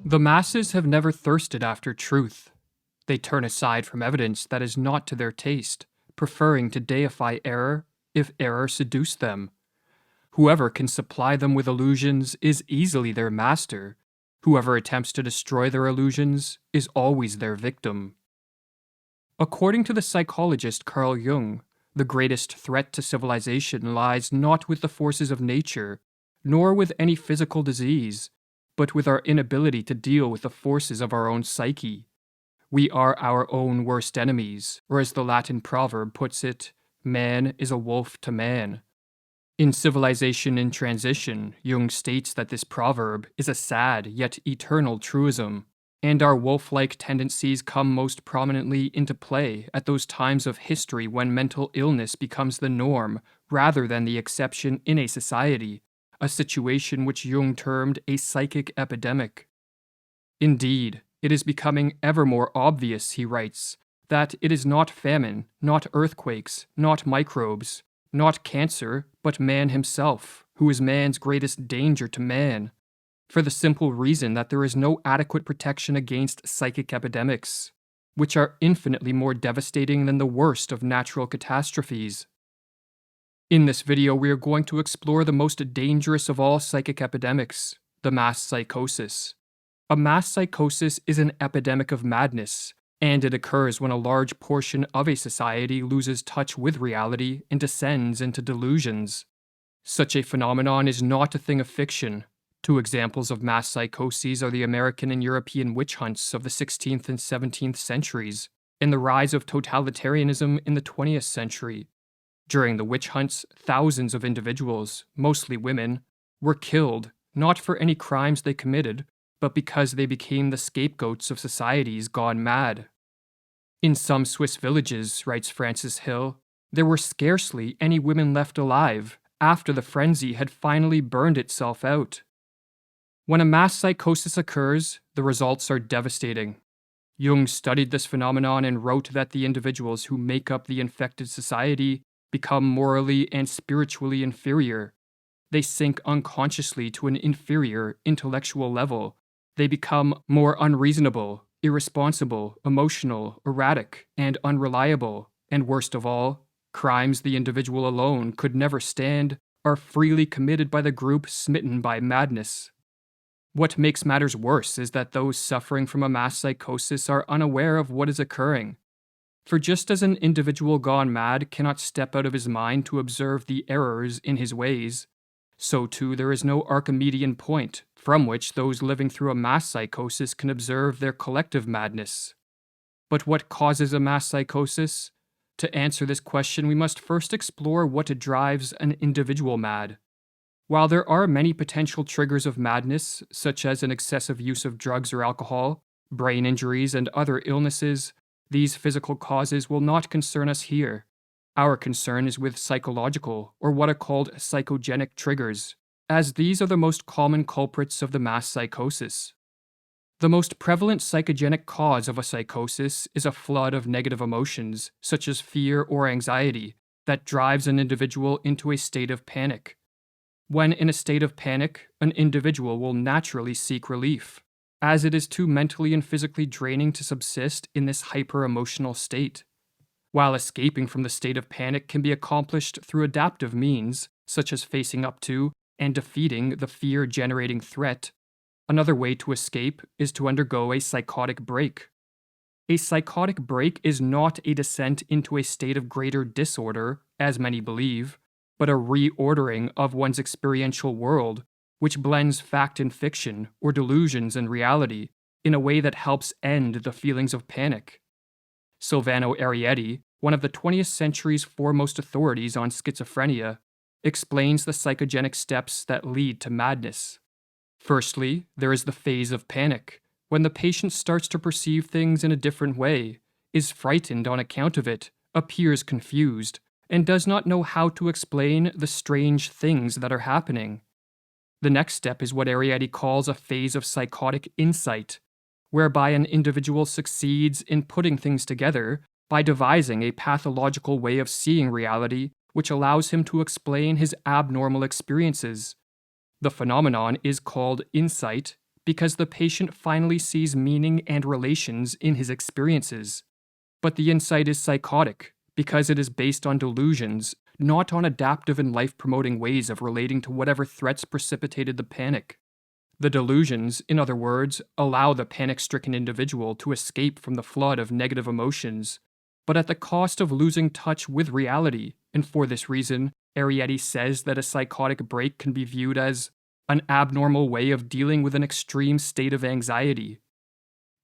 The masses have never thirsted after truth. They turn aside from evidence that is not to their taste, preferring to deify error if error seduce them. Whoever can supply them with illusions is easily their master. Whoever attempts to destroy their illusions is always their victim. According to the psychologist Carl Jung, the greatest threat to civilization lies not with the forces of nature, nor with any physical disease, but with our inability to deal with the forces of our own psyche. We are our own worst enemies, or as the Latin proverb puts it, man is a wolf to man. In Civilization in Transition, Jung states that this proverb is a sad yet eternal truism, and our wolf-like tendencies come most prominently into play at those times of history when mental illness becomes the norm rather than the exception in a society, a situation which Jung termed a psychic epidemic. Indeed, it is becoming ever more obvious, he writes, that it is not famine, not earthquakes, not microbes, not cancer, but man himself, who is man's greatest danger to man, for the simple reason that there is no adequate protection against psychic epidemics, which are infinitely more devastating than the worst of natural catastrophes. In this video, we are going to explore the most dangerous of all psychic epidemics, the mass psychosis. A mass psychosis is an epidemic of madness, and it occurs when a large portion of a society loses touch with reality and descends into delusions. Such a phenomenon is not a thing of fiction. Two examples of mass psychoses are the American and European witch hunts of the 16th and 17th centuries, and the rise of totalitarianism in the 20th century. During the witch hunts, thousands of individuals, mostly women, were killed, not for any crimes they committed, but because they became the scapegoats of societies gone mad. In some Swiss villages, writes Francis Hill, there were scarcely any women left alive after the frenzy had finally burned itself out. When a mass psychosis occurs, the results are devastating. Jung studied this phenomenon and wrote that the individuals who make up the infected society become morally and spiritually inferior. They sink unconsciously to an inferior intellectual level. They become more unreasonable, irresponsible, emotional, erratic, and unreliable, and worst of all, crimes the individual alone could never stand are freely committed by the group smitten by madness. What makes matters worse is that those suffering from a mass psychosis are unaware of what is occurring. For just as an individual gone mad cannot step out of his mind to observe the errors in his ways, so too there is no Archimedean point from which those living through a mass psychosis can observe their collective madness. But what causes a mass psychosis? To answer this question, we must first explore what drives an individual mad. While there are many potential triggers of madness, such as an excessive use of drugs or alcohol, brain injuries, and other illnesses, these physical causes will not concern us here. Our concern is with psychological, or what are called psychogenic triggers, as these are the most common culprits of the mass psychosis. The most prevalent psychogenic cause of a psychosis is a flood of negative emotions, such as fear or anxiety, that drives an individual into a state of panic. When in a state of panic, an individual will naturally seek relief, as it is too mentally and physically draining to subsist in this hyper-emotional state. While escaping from the state of panic can be accomplished through adaptive means, such as facing up to and defeating the fear-generating threat, another way to escape is to undergo a psychotic break. A psychotic break is not a descent into a state of greater disorder, as many believe, but a reordering of one's experiential world, which blends fact and fiction, or delusions and reality, in a way that helps end the feelings of panic. Silvano Arietti, one of the 20th century's foremost authorities on schizophrenia, explains the psychogenic steps that lead to madness. Firstly, there is the phase of panic, when the patient starts to perceive things in a different way, is frightened on account of it, appears confused, and does not know how to explain the strange things that are happening. The next step is what Arietti calls a phase of psychotic insight, whereby an individual succeeds in putting things together by devising a pathological way of seeing reality which allows him to explain his abnormal experiences. The phenomenon is called insight, because the patient finally sees meaning and relations in his experiences. But the insight is psychotic because it is based on delusions, not on adaptive and life-promoting ways of relating to whatever threats precipitated the panic. The delusions, in other words, allow the panic-stricken individual to escape from the flood of negative emotions, but at the cost of losing touch with reality, and for this reason, Arietti says that a psychotic break can be viewed as an abnormal way of dealing with an extreme state of anxiety.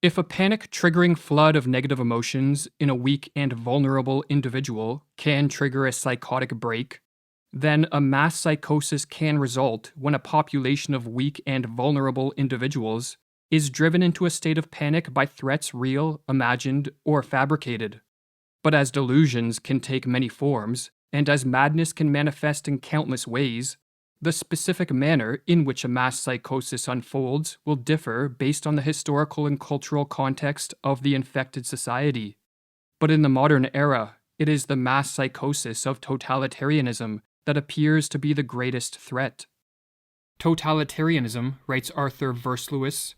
If a panic-triggering flood of negative emotions in a weak and vulnerable individual can trigger a psychotic break, then a mass psychosis can result when a population of weak and vulnerable individuals is driven into a state of panic by threats real, imagined, or fabricated. But as delusions can take many forms, and as madness can manifest in countless ways, the specific manner in which a mass psychosis unfolds will differ based on the historical and cultural context of the infected society. But in the modern era, it is the mass psychosis of totalitarianism that appears to be the greatest threat. Totalitarianism, writes Arthur Versluis,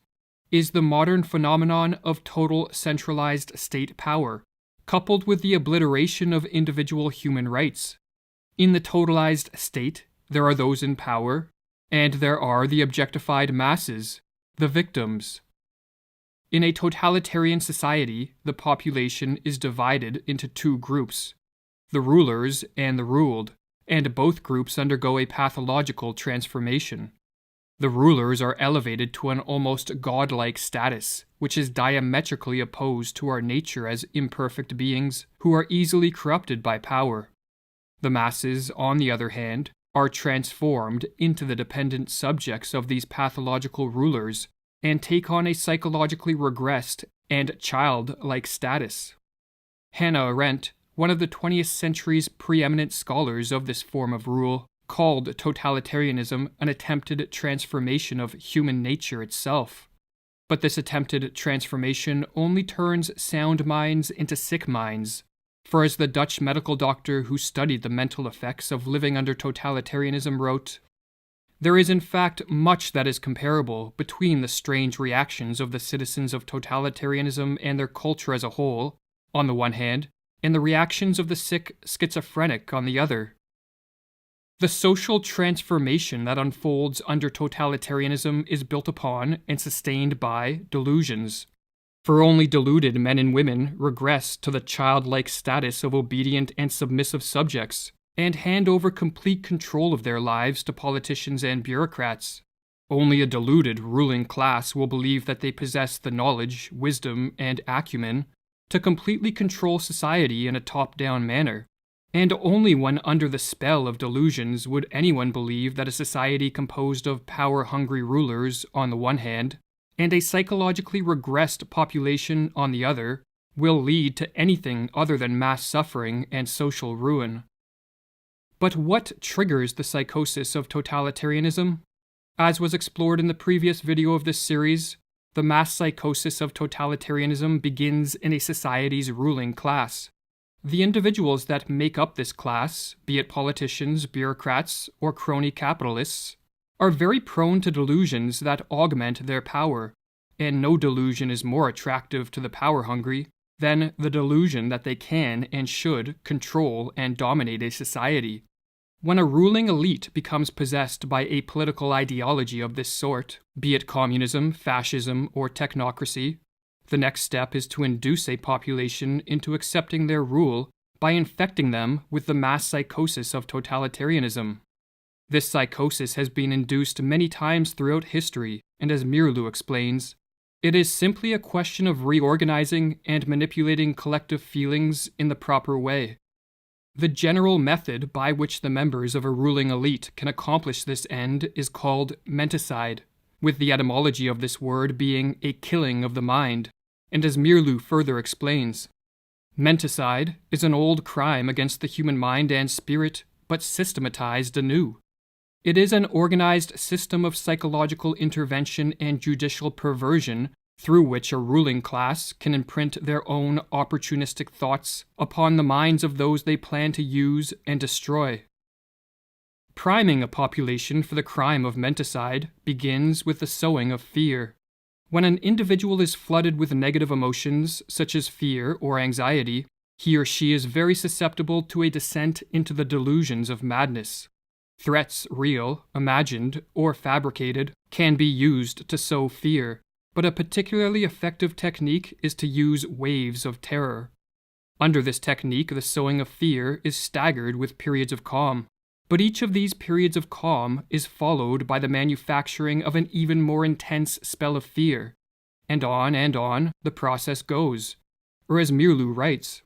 is the modern phenomenon of total centralized state power, coupled with the obliteration of individual human rights. In the totalized state, there are those in power, and there are the objectified masses, the victims. In a totalitarian society, the population is divided into two groups, the rulers and the ruled, and both groups undergo a pathological transformation. The rulers are elevated to an almost godlike status, which is diametrically opposed to our nature as imperfect beings who are easily corrupted by power. The masses, on the other hand, are transformed into the dependent subjects of these pathological rulers and take on a psychologically regressed and childlike status. Hannah Arendt, one of the 20th century's preeminent scholars of this form of rule, called totalitarianism an attempted transformation of human nature itself. But this attempted transformation only turns sound minds into sick minds. For as the Dutch medical doctor who studied the mental effects of living under totalitarianism wrote, "There is in fact much that is comparable between the strange reactions of the citizens of totalitarianism and their culture as a whole, on the one hand, and the reactions of the sick schizophrenic on the other. The social transformation that unfolds under totalitarianism is built upon and sustained by delusions. For only deluded men and women regress to the childlike status of obedient and submissive subjects, and hand over complete control of their lives to politicians and bureaucrats. Only a deluded ruling class will believe that they possess the knowledge, wisdom, and acumen to completely control society in a top-down manner. And only when under the spell of delusions would anyone believe that a society composed of power-hungry rulers on the one hand, and a psychologically regressed population on the other, will lead to anything other than mass suffering and social ruin. But what triggers the psychosis of totalitarianism? As was explored in the previous video of this series, the mass psychosis of totalitarianism begins in a society's ruling class. The individuals that make up this class, be it politicians, bureaucrats, or crony capitalists, are very prone to delusions that augment their power, and no delusion is more attractive to the power-hungry than the delusion that they can and should control and dominate a society. When a ruling elite becomes possessed by a political ideology of this sort, be it communism, fascism, or technocracy, the next step is to induce a population into accepting their rule by infecting them with the mass psychosis of totalitarianism. This psychosis has been induced many times throughout history, and as Mirlu explains, it is simply a question of reorganizing and manipulating collective feelings in the proper way. The general method by which the members of a ruling elite can accomplish this end is called menticide, with the etymology of this word being a killing of the mind, and as Mirlu further explains, menticide is an old crime against the human mind and spirit, but systematized anew. It is an organized system of psychological intervention and judicial perversion through which a ruling class can imprint their own opportunistic thoughts upon the minds of those they plan to use and destroy. Priming a population for the crime of menticide begins with the sowing of fear. When an individual is flooded with negative emotions, such as fear or anxiety, he or she is very susceptible to a descent into the delusions of madness. Threats, real, imagined, or fabricated, can be used to sow fear, but a particularly effective technique is to use waves of terror. Under this technique, the sowing of fear is staggered with periods of calm, but each of these periods of calm is followed by the manufacturing of an even more intense spell of fear, and on the process goes. Or as Mirlu writes,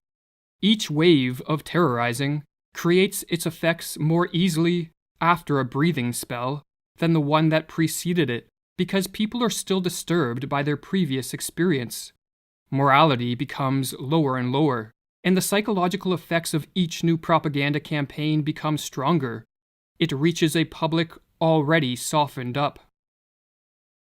each wave of terrorizing creates its effects more easily after a breathing spell than the one that preceded it, because people are still disturbed by their previous experience. Morality becomes lower and lower, and the psychological effects of each new propaganda campaign become stronger. It reaches a public already softened up.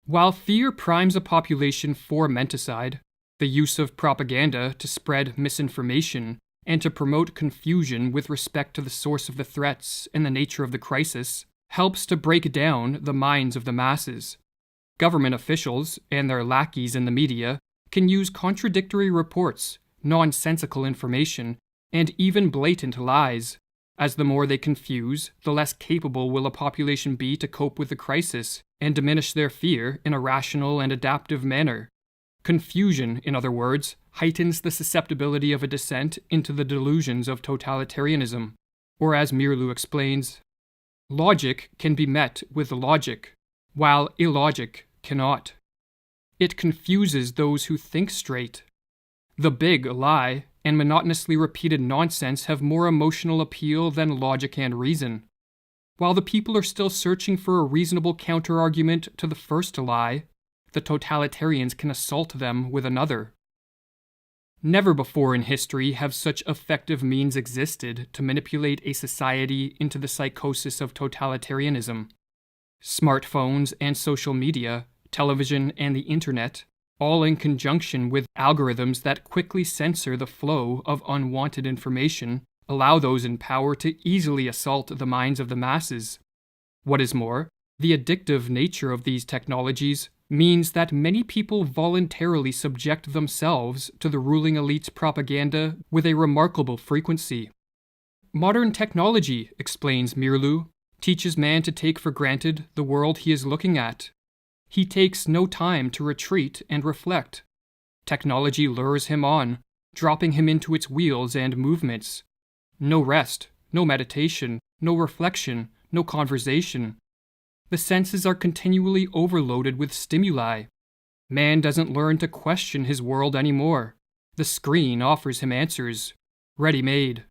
While fear primes a population for menticide, the use of propaganda to spread misinformation and to promote confusion with respect to the source of the threats and the nature of the crisis helps to break down the minds of the masses. Government officials and their lackeys in the media can use contradictory reports, nonsensical information, and even blatant lies. As the more they confuse, the less capable will a population be to cope with the crisis and diminish their fear in a rational and adaptive manner. Confusion, in other words, heightens the susceptibility of a descent into the delusions of totalitarianism. Or as Mirlu explains, logic can be met with logic, while illogic cannot. It confuses those who think straight. The big lie and monotonously repeated nonsense have more emotional appeal than logic and reason. While the people are still searching for a reasonable counter-argument to the first lie, the totalitarians can assault them with another. Never before in history have such effective means existed to manipulate a society into the psychosis of totalitarianism. Smartphones and social media, television and the internet, all in conjunction with algorithms that quickly censor the flow of unwanted information, allow those in power to easily assault the minds of the masses. What is more, the addictive nature of these technologies means that many people voluntarily subject themselves to the ruling elite's propaganda with a remarkable frequency. Modern technology, explains Mirlu, teaches man to take for granted the world he is looking at. He takes no time to retreat and reflect. Technology lures him on, dropping him into its wheels and movements. No rest, no meditation, no reflection, no conversation. The senses are continually overloaded with stimuli. Man doesn't learn to question his world anymore. The screen offers him answers, ready-made.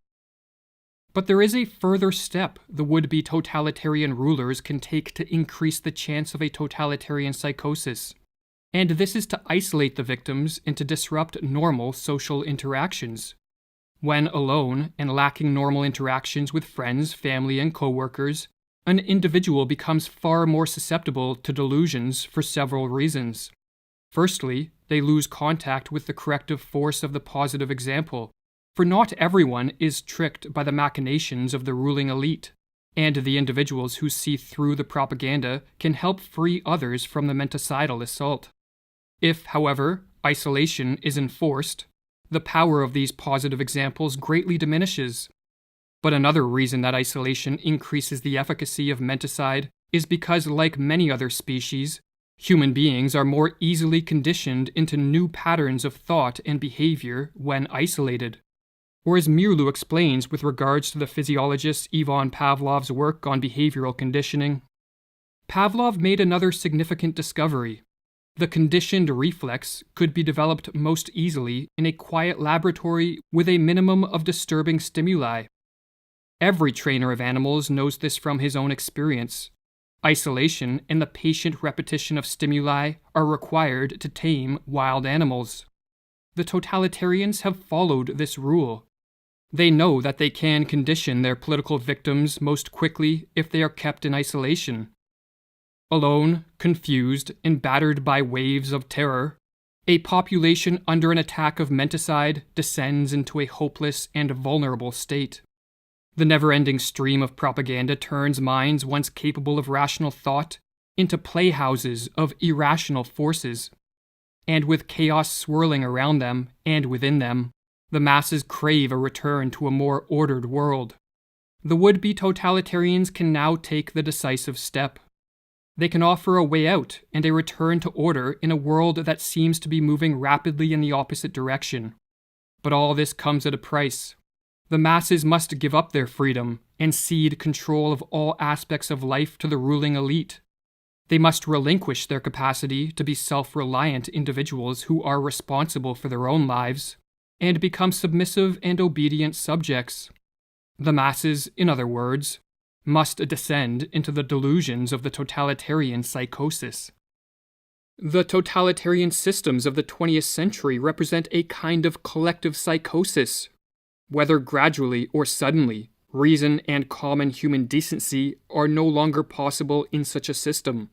But there is a further step the would-be totalitarian rulers can take to increase the chance of a totalitarian psychosis, and this is to isolate the victims and to disrupt normal social interactions. When alone and lacking normal interactions with friends, family, and co-workers, an individual becomes far more susceptible to delusions for several reasons. Firstly, they lose contact with the corrective force of the positive example, for not everyone is tricked by the machinations of the ruling elite, and the individuals who see through the propaganda can help free others from the menticidal assault. If, however, isolation is enforced, the power of these positive examples greatly diminishes. But another reason that isolation increases the efficacy of menticide is because, like many other species, human beings are more easily conditioned into new patterns of thought and behavior when isolated. Or as Mirlu explains with regards to the physiologist Ivan Pavlov's work on behavioral conditioning, Pavlov made another significant discovery. The conditioned reflex could be developed most easily in a quiet laboratory with a minimum of disturbing stimuli. Every trainer of animals knows this from his own experience. Isolation and the patient repetition of stimuli are required to tame wild animals. The totalitarians have followed this rule. They know that they can condition their political victims most quickly if they are kept in isolation. Alone, confused, and battered by waves of terror, a population under an attack of menticide descends into a hopeless and vulnerable state. The never-ending stream of propaganda turns minds once capable of rational thought into playhouses of irrational forces. And with chaos swirling around them and within them, the masses crave a return to a more ordered world. The would-be totalitarians can now take the decisive step. They can offer a way out and a return to order in a world that seems to be moving rapidly in the opposite direction. But all this comes at a price. The masses must give up their freedom and cede control of all aspects of life to the ruling elite. They must relinquish their capacity to be self-reliant individuals who are responsible for their own lives, and become submissive and obedient subjects. The masses, in other words, must descend into the delusions of the totalitarian psychosis. The totalitarian systems of the 20th century represent a kind of collective psychosis. Whether gradually or suddenly, reason and common human decency are no longer possible in such a system.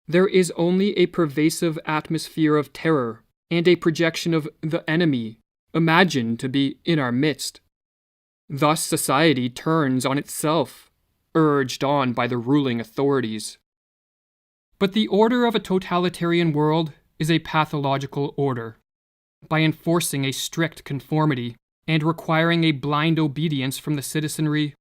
There is only a pervasive atmosphere of terror and a projection of the enemy, imagined to be in our midst. Thus society turns on itself, urged on by the ruling authorities. But the order of a totalitarian world is a pathological order. By enforcing a strict conformity and requiring a blind obedience from the citizenry,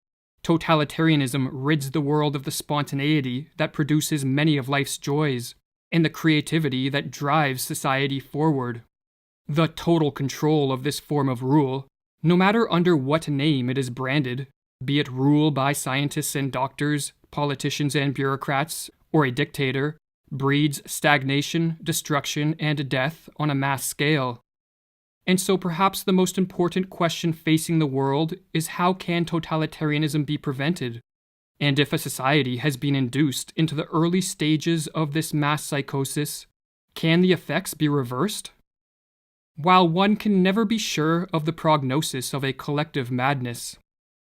totalitarianism rids the world of the spontaneity that produces many of life's joys and the creativity that drives society forward. The total control of this form of rule, no matter under what name it is branded, be it rule by scientists and doctors, politicians and bureaucrats, or a dictator, breeds stagnation, destruction, and death on a mass scale. And so perhaps the most important question facing the world is how can totalitarianism be prevented? And if a society has been induced into the early stages of this mass psychosis, can the effects be reversed? While one can never be sure of the prognosis of a collective madness,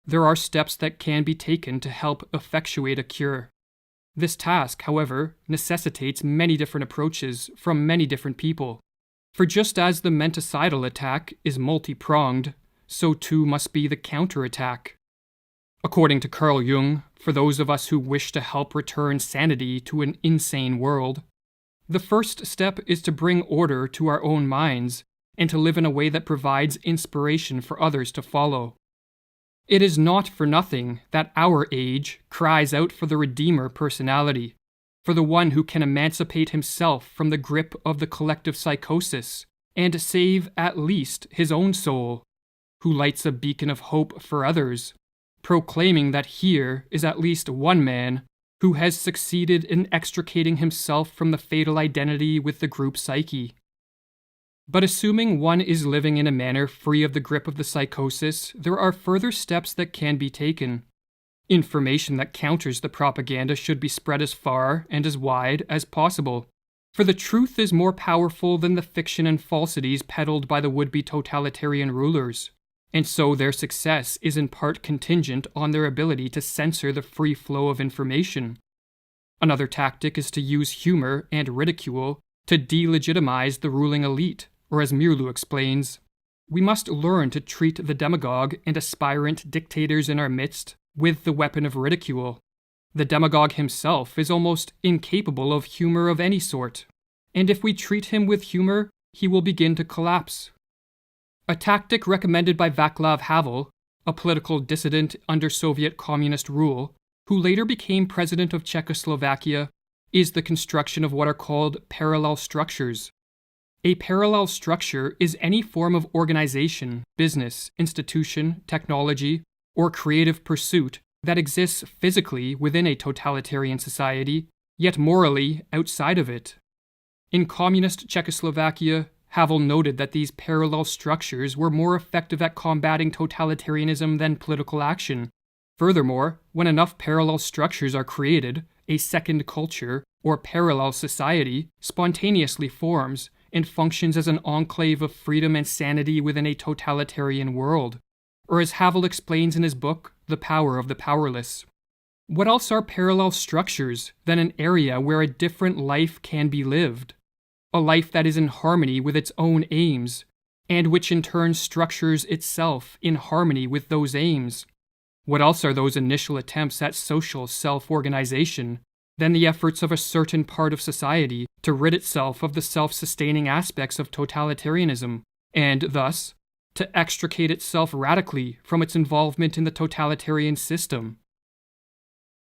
there are steps that can be taken to help effectuate a cure. This task, however, necessitates many different approaches from many different people. For just as the menticidal attack is multi-pronged, so too must be the counterattack. According to Carl Jung, for those of us who wish to help return sanity to an insane world, the first step is to bring order to our own minds and to live in a way that provides inspiration for others to follow. It is not for nothing that our age cries out for the Redeemer personality, for the one who can emancipate himself from the grip of the collective psychosis and save at least his own soul, who lights a beacon of hope for others, proclaiming that here is at least one man who has succeeded in extricating himself from the fatal identity with the group psyche. But assuming one is living in a manner free of the grip of the psychosis, there are further steps that can be taken. Information that counters the propaganda should be spread as far and as wide as possible, for the truth is more powerful than the fiction and falsities peddled by the would-be totalitarian rulers, and so their success is in part contingent on their ability to censor the free flow of information. Another tactic is to use humor and ridicule to delegitimize the ruling elite, or as Mirlu explains, we must learn to treat the demagogue and aspirant dictators in our midst with the weapon of ridicule. The demagogue himself is almost incapable of humor of any sort, and if we treat him with humor, he will begin to collapse. A tactic recommended by Václav Havel, a political dissident under Soviet communist rule, who later became president of Czechoslovakia, is the construction of what are called parallel structures. A parallel structure is any form of organization, business, institution, technology, or creative pursuit that exists physically within a totalitarian society, yet morally outside of it. In communist Czechoslovakia, Havel noted that these parallel structures were more effective at combating totalitarianism than political action. Furthermore, when enough parallel structures are created, a second culture, or parallel society, spontaneously forms and functions as an enclave of freedom and sanity within a totalitarian world. Or as Havel explains in his book, The Power of the Powerless. What else are parallel structures than an area where a different life can be lived? A life that is in harmony with its own aims, and which in turn structures itself in harmony with those aims. What else are those initial attempts at social self-organization than the efforts of a certain part of society to rid itself of the self-sustaining aspects of totalitarianism, and thus, to extricate itself radically from its involvement in the totalitarian system?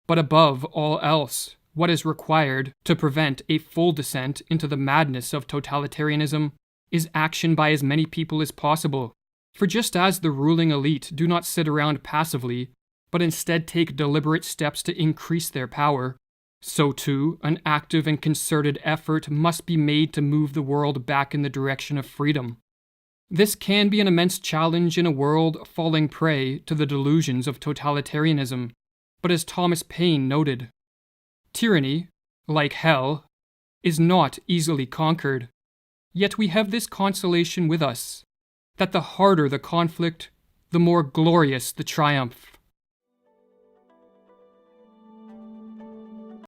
But above all else, what is required to prevent a full descent into the madness of totalitarianism is action by as many people as possible. For just as the ruling elite do not sit around passively, but instead take deliberate steps to increase their power, so too an active and concerted effort must be made to move the world back in the direction of freedom. This can be an immense challenge in a world falling prey to the delusions of totalitarianism, but as Thomas Paine noted, tyranny, like hell, is not easily conquered. Yet we have this consolation with us, that the harder the conflict, the more glorious the triumph.